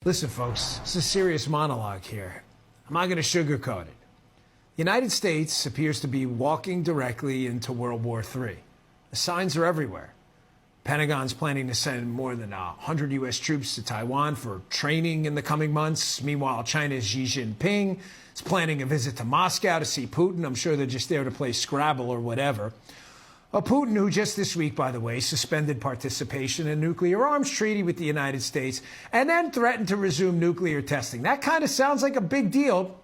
Listen, folks, it's a serious monologue here. I'm not going to sugarcoat it. The United States appears to be walking directly into World War III. The signs are everywhere. Pentagon's planning to send more than 100 U.S. troops to Taiwan for training in the coming months. Meanwhile, China's Xi Jinping is planning a visit to Moscow to see Putin. I'm sure they're just there to play Scrabble or whatever. Putin, who just this week, by the way, suspended participation in a nuclear arms treaty with the United States and then threatened to resume nuclear testing. That kind of sounds like a big deal.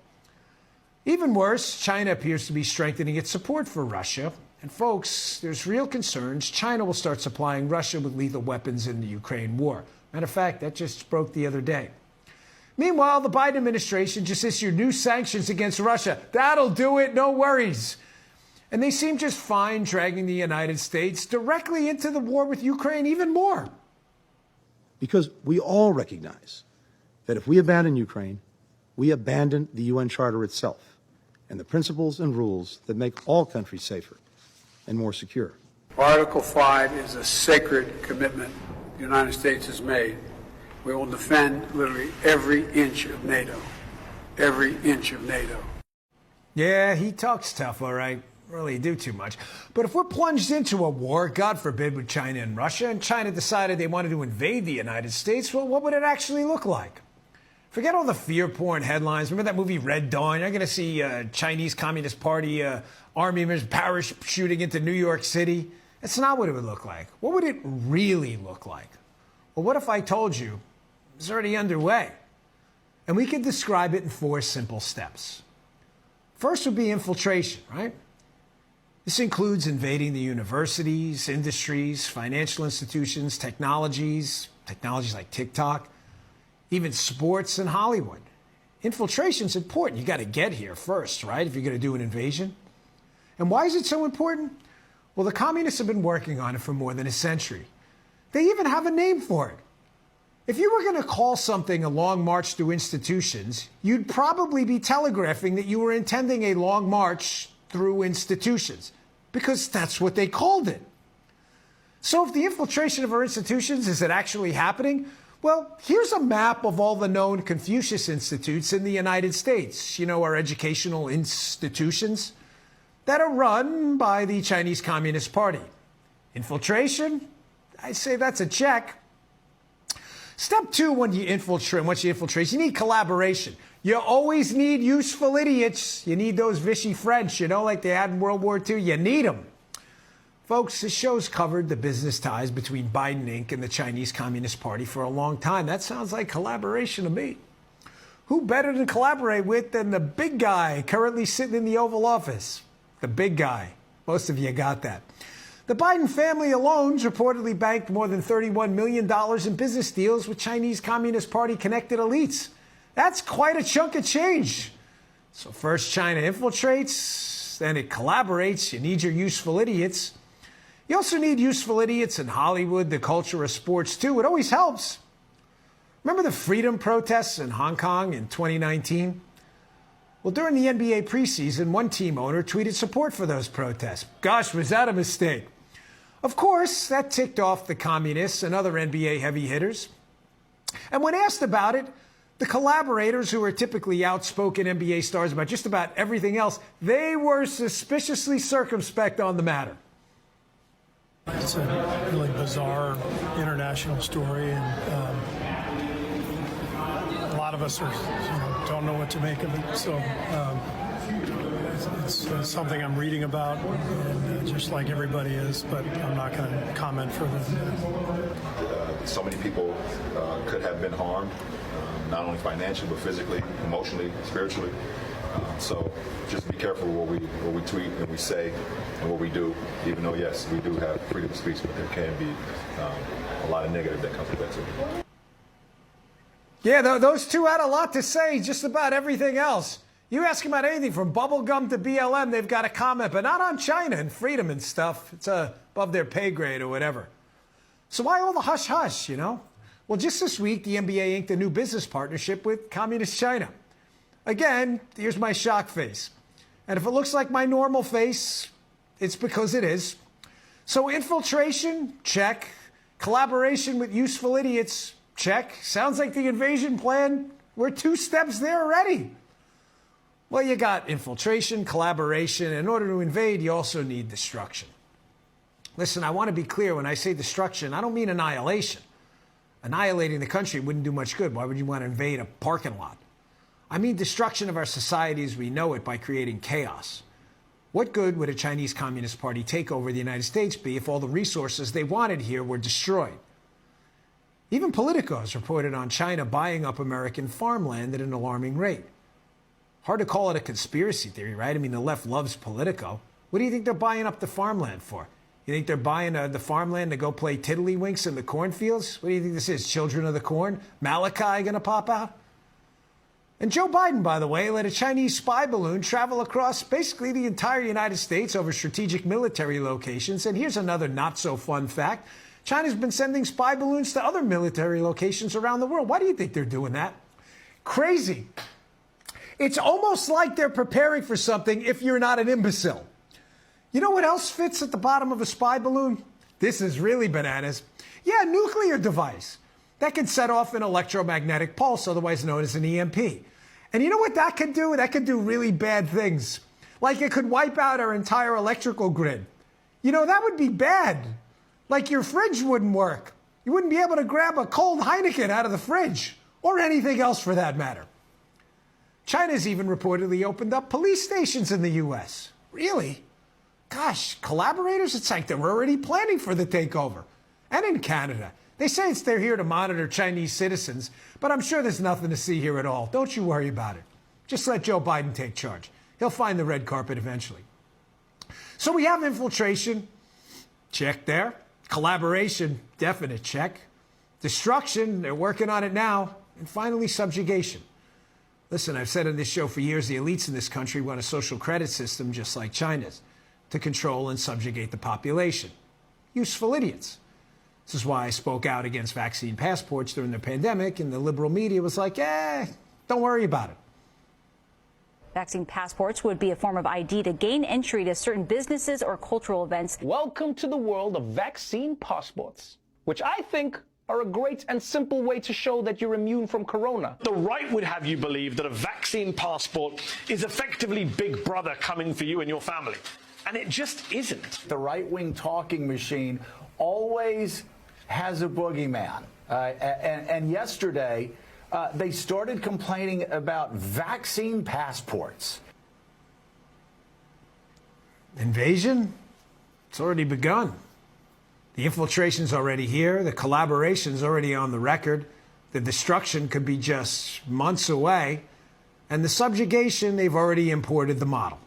Even worse, China appears to be strengthening its support for Russia. And folks, there's real concerns China will start supplying Russia with lethal weapons in the Ukraine war. Matter of fact, that just broke the other day. Meanwhile, the Biden administration just issued new sanctions against Russia. That'll do it, no worries. And they seem just fine dragging the United States directly into the war with Ukraine even more. Because we all recognize that if we abandon Ukraine, we abandon the UN Charter itself and the principles and rules that make all countries safer and more secure. Article 5 is a sacred commitment the United States has made. We will defend literally every inch of NATO. Every inch of NATO. Yeah, he talks tough, all right. Really do too much. But if we're plunged into a war, God forbid, with China and Russia, and China decided they wanted to invade the United States, well, what would it actually look like? Forget all the fear porn headlines. Remember that movie Red Dawn? You're going to see Chinese Communist Party army members parachuting into New York City. That's not what it would look like. What would it really look like? Well, what if I told you it's already underway? And we could describe it in 4 simple steps. First would be infiltration, right? This includes invading the universities, industries, financial institutions, technologies like TikTok, even sports and Hollywood. Infiltration's important. You got to get here first, right, if you're going to do an invasion. And why is it so important? Well, the communists have been working on it for more than a century. They even have a name for it. If you were going to call something a long march through institutions, you'd probably be telegraphing that you were intending a long march through institutions, because that's what they called it. So if the infiltration of our institutions isn't actually happening, well, here's a map of all the known Confucius institutes in the United States. You know, our educational institutions that are run by the Chinese Communist Party. Infiltration? I'd say that's a check. Step 2, once you infiltrate, you need collaboration. You always need useful idiots. You need those Vichy French, you know, like they had in World War II. You need them. Folks, this show's covered the business ties between Biden Inc. and the Chinese Communist Party for a long time. That sounds like collaboration to me. Who better to collaborate with than the big guy currently sitting in the Oval Office? The big guy. Most of you got that. The Biden family alone reportedly banked more than $31 million in business deals with Chinese Communist Party-connected elites. That's quite a chunk of change. So first China infiltrates, then it collaborates. You need your useful idiots. You also need useful idiots in Hollywood, the culture of sports, too. It always helps. Remember the freedom protests in Hong Kong in 2019? Well, during the NBA preseason, one team owner tweeted support for those protests. Gosh, was that a mistake? Of course, that ticked off the communists and other NBA heavy hitters. And when asked about it, the collaborators, who are typically outspoken NBA stars about just about everything else, they were suspiciously circumspect on the matter. It's a really bizarre international story, and a lot of us don't know what to make of it. So it's something I'm reading about, and just like everybody is, but I'm not going to comment further than that. So many people could have been harmed, not only financially, but physically, emotionally, spiritually. So just be careful what we tweet and we say and what we do, even though, yes, we do have freedom of speech, but there can be a lot of negative that comes with that too. Yeah, those two had a lot to say just about everything else. You ask them about anything from bubblegum to BLM, they've got a comment, but not on China and freedom and stuff. It's above their pay grade or whatever. So why all the hush-hush, you know? Well, just this week, the NBA inked a new business partnership with Communist China. Again, here's my shock face. And if it looks like my normal face, it's because it is. So infiltration, check. Collaboration with useful idiots, check. Sounds like the invasion plan. We're 2 steps there already. Well, you got infiltration, collaboration. In order to invade, you also need destruction. Listen, I want to be clear. When I say destruction, I don't mean annihilation. Annihilating the country wouldn't do much good. Why would you want to invade a parking lot? I mean destruction of our society as we know it by creating chaos. What good would a Chinese Communist Party takeover of the United States be if all the resources they wanted here were destroyed? Even Politico has reported on China buying up American farmland at an alarming rate. Hard to call it a conspiracy theory, right? I mean, the left loves Politico. What do you think they're buying up the farmland for? You think they're buying the farmland to go play tiddlywinks in the cornfields? What do you think this is, Children of the Corn? Malachi going to pop out? And Joe Biden, by the way, let a Chinese spy balloon travel across basically the entire United States over strategic military locations. And here's another not-so-fun fact. China's been sending spy balloons to other military locations around the world. Why do you think they're doing that? Crazy. It's almost like they're preparing for something if you're not an imbecile. You know what else fits at the bottom of a spy balloon? This is really bananas. Yeah, a nuclear device. That can set off an electromagnetic pulse, otherwise known as an EMP. And you know what that could do? That could do really bad things. Like it could wipe out our entire electrical grid. You know, that would be bad. Like your fridge wouldn't work. You wouldn't be able to grab a cold Heineken out of the fridge, or anything else for that matter. China's even reportedly opened up police stations in the U.S. Really? Gosh, collaborators? It's like they're already planning for the takeover. And in Canada. They say they're here to monitor Chinese citizens, but I'm sure there's nothing to see here at all. Don't you worry about it. Just let Joe Biden take charge. He'll find the red carpet eventually. So we have infiltration. Check there. Collaboration, definite check. Destruction, they're working on it now. And finally, subjugation. Listen, I've said on this show for years, the elites in this country want a social credit system just like China's to control and subjugate the population. Useful idiots. This is why I spoke out against vaccine passports during the pandemic, and the liberal media was like, don't worry about it. Vaccine passports would be a form of ID to gain entry to certain businesses or cultural events. Welcome to the world of vaccine passports, which I think are a great and simple way to show that you're immune from corona. The right would have you believe that a vaccine passport is effectively Big Brother coming for you and your family. And it just isn't. The right-wing talking machine always has a boogeyman. And yesterday, they started complaining about vaccine passports. Invasion? It's already begun. The infiltration's already here. The collaboration's already on the record. The destruction could be just months away. And the subjugation, they've already imported the model.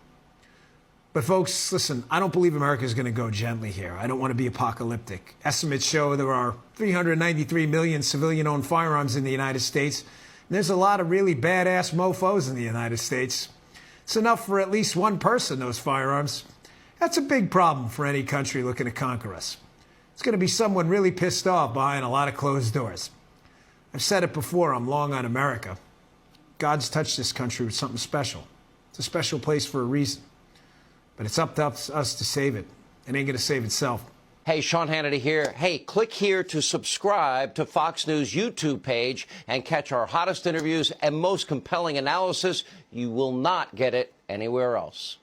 But folks, listen, I don't believe America's going to go gently here. I don't want to be apocalyptic. Estimates show there are 393 million civilian-owned firearms in the United States. And there's a lot of really badass mofos in the United States. It's enough for at least one person, those firearms. That's a big problem for any country looking to conquer us. It's going to be someone really pissed off behind a lot of closed doors. I've said it before, I'm long on America. God's touched this country with something special. It's a special place for a reason. But it's up to us to save it. It ain't going to save itself. Hey, Sean Hannity here. Hey, click here to subscribe to Fox News YouTube page and catch our hottest interviews and most compelling analysis. You will not get it anywhere else.